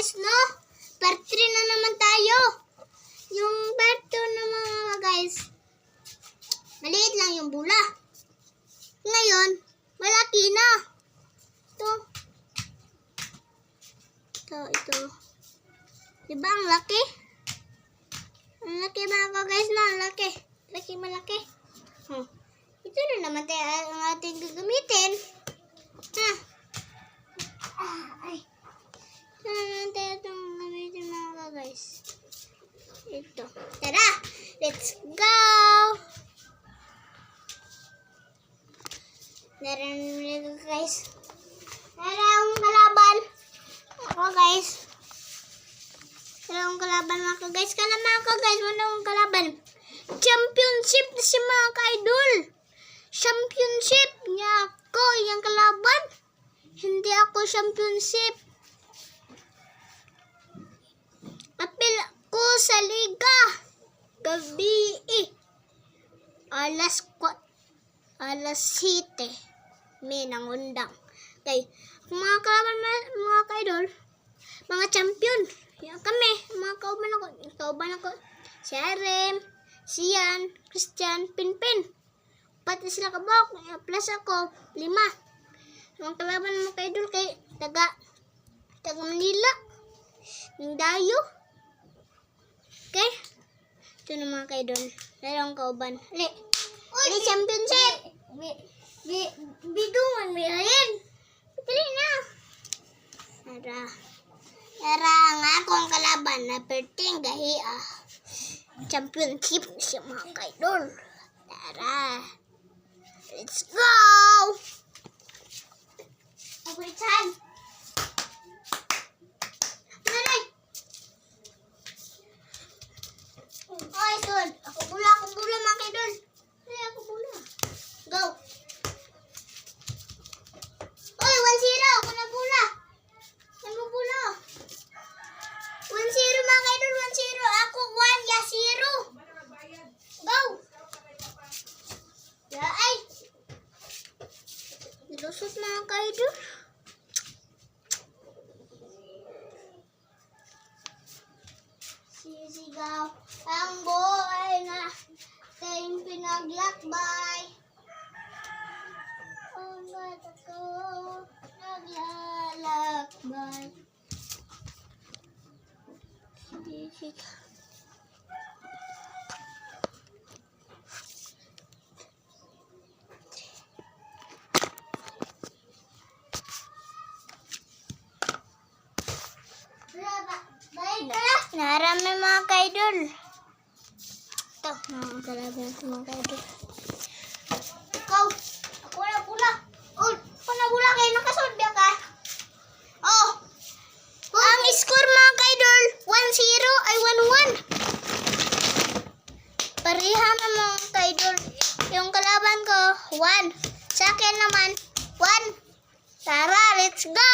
guys, no? Part 3 na naman tayo. Yung part 2 naman mga guys, maliit lang yung bula. Ngayon, malaki na. Ito. Diba ang laki? Ang laki mga guys na, ang laki. Malaki. Ito na naman tayo ang ating gagamitin. Ito na naman tayo itong gagamitin mga guys. Ito. Tara! Let's go! Naran guys. Narang kalaban. Ako guys. Narang kalaban mga guys. Manong kalaban. Championship na si mga ka-idol. Championship niya ako yung kalaban. Hindi ako championship. Apil ko sa liga. Gabi alas 7. May nangundang. Okay. Mga kalaban, mga ka-idol, mga champion. Yan kami. Mga kauban ako. Si Arem, si Yan, Christian, Pinpin. Pati sila kabok. Plus ako, 5. Mga kalaban mga ka-idol kay taga Manila. Yung dayo. Okay? Ito na mga ka-idol. Lalong kauban. Ali championship. Bidungan mo yan. Pili na. Tara nga akong kalaban na perting gahi championship siya mga ka-idol. Tara. Let's go! Okay, Chan. Nanay! Ay, son. Ako bula mga ka-idol. Ay, ako bula. Go! Oy, 1-0. Ako na bula. Ano bula? 1-0 mga ka-idol. 1-0. Ako 1, ya 0. Go! Ya, ay! Nilusot mga ka-idol. Sisigaw ang buhay na tayong pinaglakbay. Ang bata ko naglalakbay. Sisigaw. Narami mga ka-idol. Ito, mga kalaban mga ka-idol. Ikaw, ako na bula. Oh, ako na bula kayo nakasunod ka. Oh, ang score mga ka-idol, 1-0 ay 1-1. Pareha na mga ka-idol. Yung kalaban ko, 1. Sa akin naman, 1. Tara, let's go!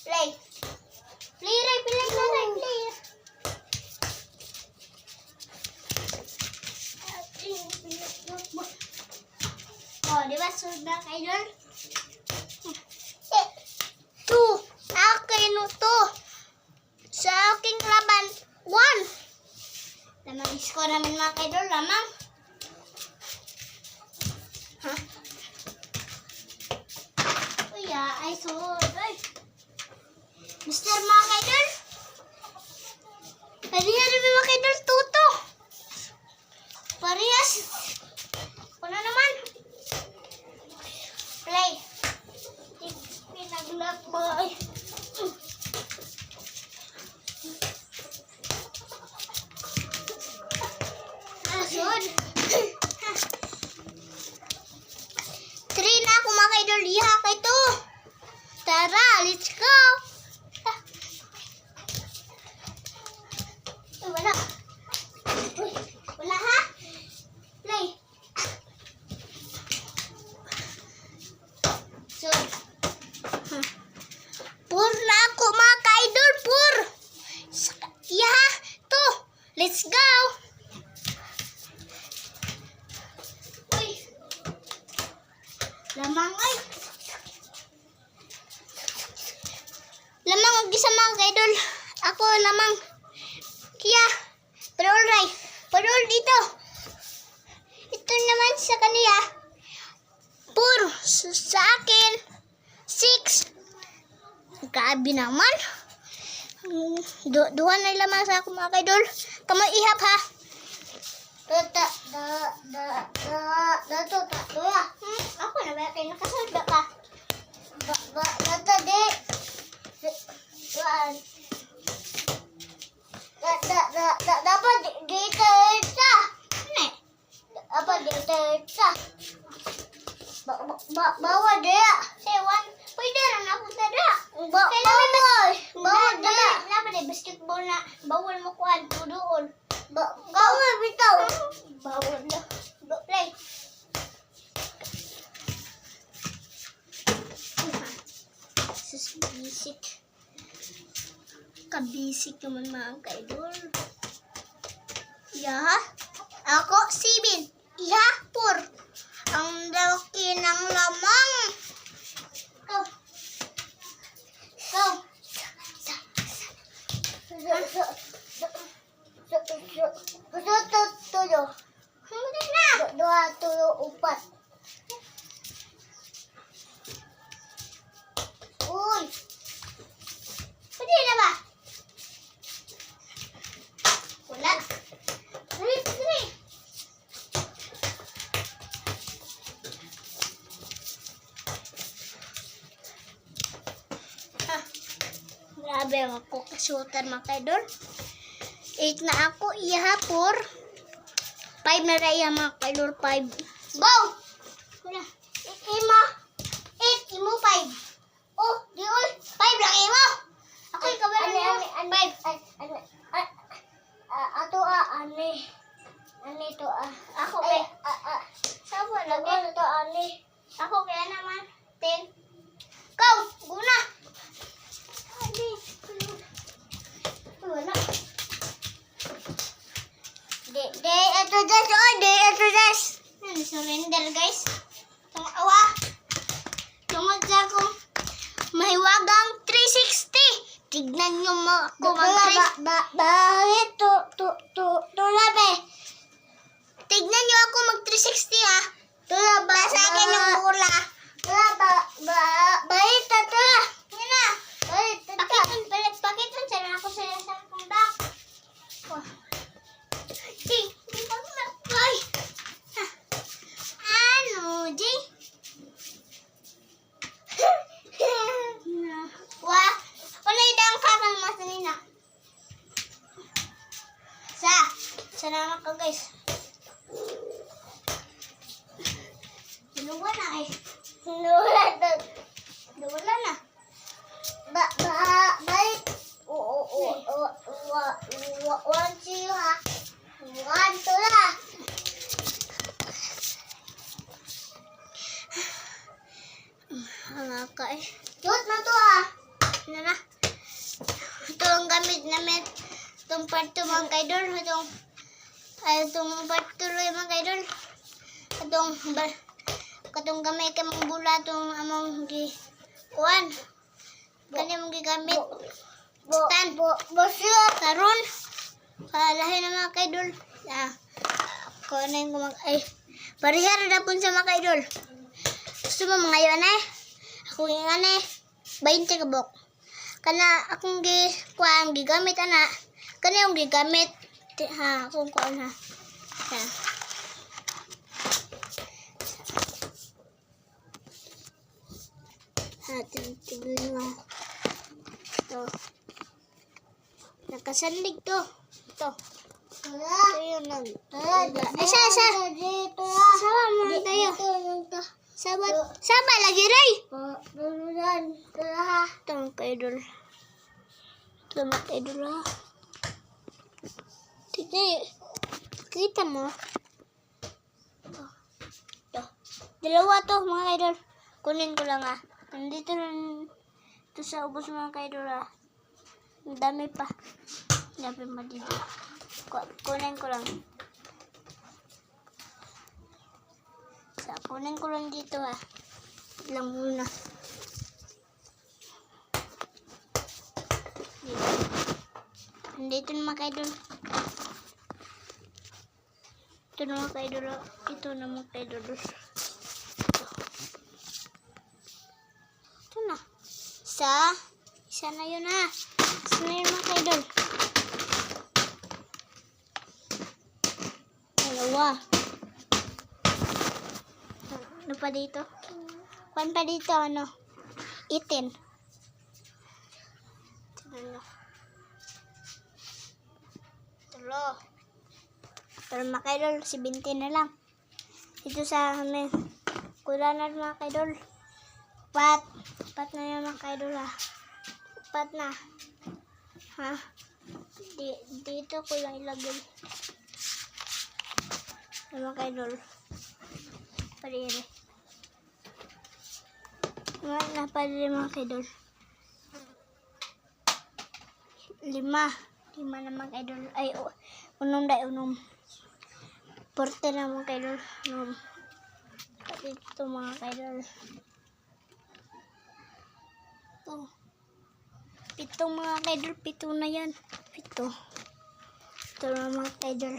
Play. Play. Oh, di ba sudah ka-idol? 2. Akin to. Sa aking laban, 1. Lamang score namin mga ka-idol, lamang. Kuya, ay sorry. Mister mga ka-idol. Parehas na mga ka-idol, tuto. Parehas. Ako na naman. Play. Pinaglakbay. Asod. 3 na ako mga ka-idol. Iha ka ito. Tara, let's go. Wala ha? Play. So, pur na ako mga ka-idol, pur. Yeah, to. Let's go. Uy. Lamang ay. ang gisa mga kaidol. Ako lamang. Kaya, padol Padol dito. Ito naman sa kaniya. 4. Sa akin. 6. Grabe naman. Duha na lamang sa ako mga kaidol. Kamay ihap ha. Ako na ba kayo nakasalda ka? Dapat dito isa. Dapat dito isa. Bawa dia. Sewan. Pwede rin ako tada. Bawa dia. Dapat di basketball na. Bawal mo kuhan. Tudoon. Bawal bitaw. Bawal na. Play. Bisik. Kabisik naman mga kaidol. Ya. Ako 7. Ya 4. Ang laki ng lamang. Tulo. Hindi na. 2, 3, 4. Uy. Pwede na ba? Wala. 3. Grabe ako kasutan mga kaidol. 8 na ako. Iya 4. 5 na rin mga kaidol. 5. Bow! Wala. Ima. 8. Imo 5. Oh, di oy. 5 lang imo. Ako ikaw ba niyo? 5. Ato ani to Ako kay sabo lagi to ani. Ako kaya naman 10. Kau guna. Ani. Wala. Ito das. Surrender guys. Awa. Tungod sa akong mahiwagang 360. Tignan nyo mo ako bakit tulabe. Tignan nyo ako mag 360 ha. Tulaba sa akin yung bola. Bahit tata. Yan na. Pakitan sana ako sa kong back. Ay. Ano, Jay? Wah, wala idang kakang masanina. Sana ka guys. Dalawa na eh. Dalawa na. Bait. One, two, ha. 1, 2 na. Halaka eh. Tut na to ha. Ano na? Ito ang gamit namin. Itong part 2 mga kaidol. Itong part 2 mga kaidol. Katong gamay ka mong bula. Itong among kuhan. Kani mong gigamit. Stand. Bosyo. Karon. Lahi na mga kaidol. Kuhanin ko parihar na po sa mga kaidol. Gusto mo mga yun eh? Ako yung 20 kabok. Kana akong gigamit ana. Kana yung gigamit. Ha, akong kuhan ha. Yan. Tignan mo. Ito. Nakasandig to. Ito. Ito yun lang. Isa. Sama muna tayo. Sama lagi, Ray. Ito mga kaidol. Ha. Tignan. Kita mo. Ito. Dalawa to mga kaidol. Kunin ko lang ha. Nandito lang. Ito sa ubos mga kaidol ha. Ang dami pa. Dami pa dito. Kunin ko lang. Kunin ko lang dito ha. Lang muna. Nandito na mga kaidol. Ito na mga kaidol. Ito na mga kaidol. Ito na. Isa na yun na. Isa na yun mga kaidol. Dalawa. Ano pa dito? Kuan pa dito, ano? Itin. Ano? Tulo. Pero mga kaidol, 70 na lang. Ito sa amin. Kulang na mga kaidol. Upat na yan mga kaidol ha. Upat na. Ha? Dito ko lang ilagay. Mga kaidol. Parire. Napadiri mga kaidol. 5 na mga kaidol. Ay, unom. 40 na mga kaidol. Ito mga kaidol. Oh. 7 mga kaidol. 7 na yan. 7. Ito na mga kaidol.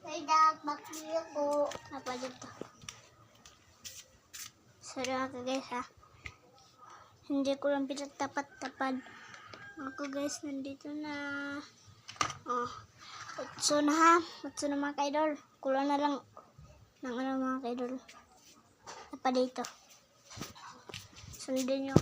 Kaidag, bakli ako. Napalit to. Sorry mga guys ha. Hindi ko lang pinagtapat-tapad. Ako guys, nandito na. Oh. 8 na ha. 8 na mga kaidol. Kulang na lang ng ano mga kaidol. Apa dito. Sundin nyo.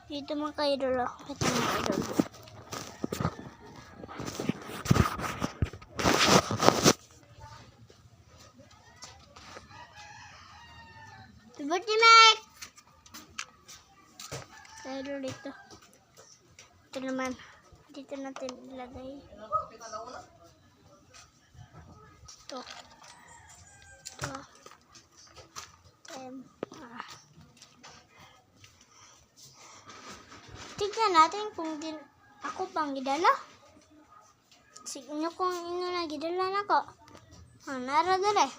Dito mga kaidol. Ito mga kaidol. Birthday Mike! Kaidol dito. Ito naman. Dito natin ilagay. Ito. Tignan natin kung ako pang gidala. Sige nyo kung inyo na gidala na ko. Nara dala eh.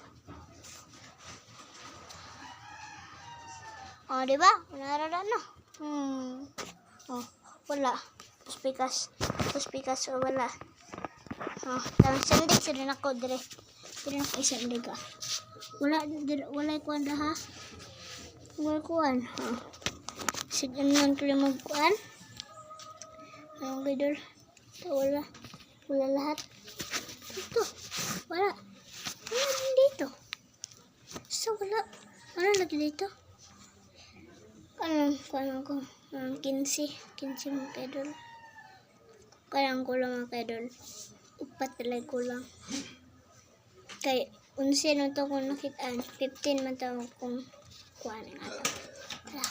Oh, diba? Nara na. Oh, wala. Puspikas o wala. Oh, tamang sandig sila na ko dire. Dire na ko isandig ah. Wala ikuan da ha. Wala ikuan. Oh. Sige naman ko lang magkuan. Ang gidol. Wala. Wala lahat. Ito. Wala. Wala din dito. So, wala. Wala lagi dito. Kuan ko. 15 mga kaidol. Kuan ko lang mga kaidol. 4 talaga ko lang. Kay 11 na ito kung nakitaan. 15 man ito kung kuan nga ito. Tara.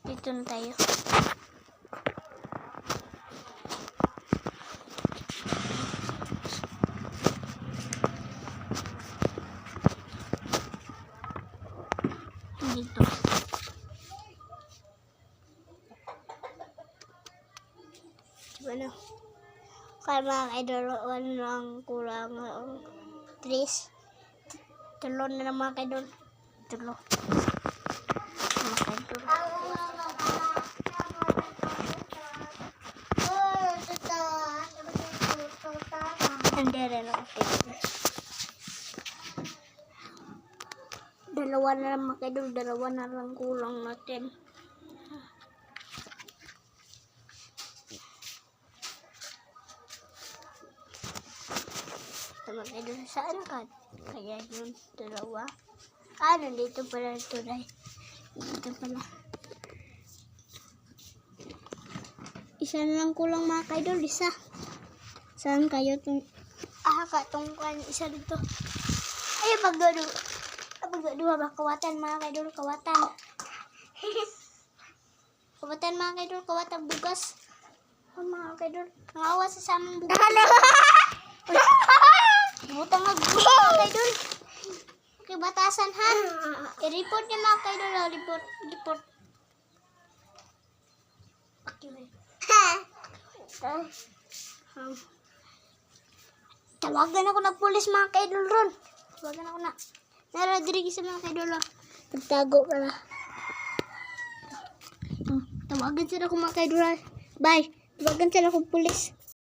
Dito na tayo. Dito. Ano? Kaya mga kaidol, ano lang kulang 3. 3 na lang mga kaidol. 3. Mga kaidol. Hindi rin ako kaidol. 2 na lang mga kaidol. 2 na lang kulang natin. Mga kaidol, saan ka? Kaya yun, 2. Nandito pala ito na. Dito pala. Isa na lang kulang mga kaidol, isa. Saan kayo itong... katong kan, isa dito. Ay, pagdua ba? Kawatan mga kaidol, kawatan. Kawatan mga kaidol, kawatan bugas. Mga kaidol, nangawa sa samang bugas. Butang mag-bugas mga kaidol. Okay, bata. labasan, ha? I-report niyo mga kaidol, ha? Report. Okay. Tawagan ako ng pulis mga kaidol ron. Tawagan ako na. Naradrigi sa mga kaidol, ha? Nagtago ka na. Tawagan sila ko mga kaidol, ha? Bye. Tawagan sila ko pulis.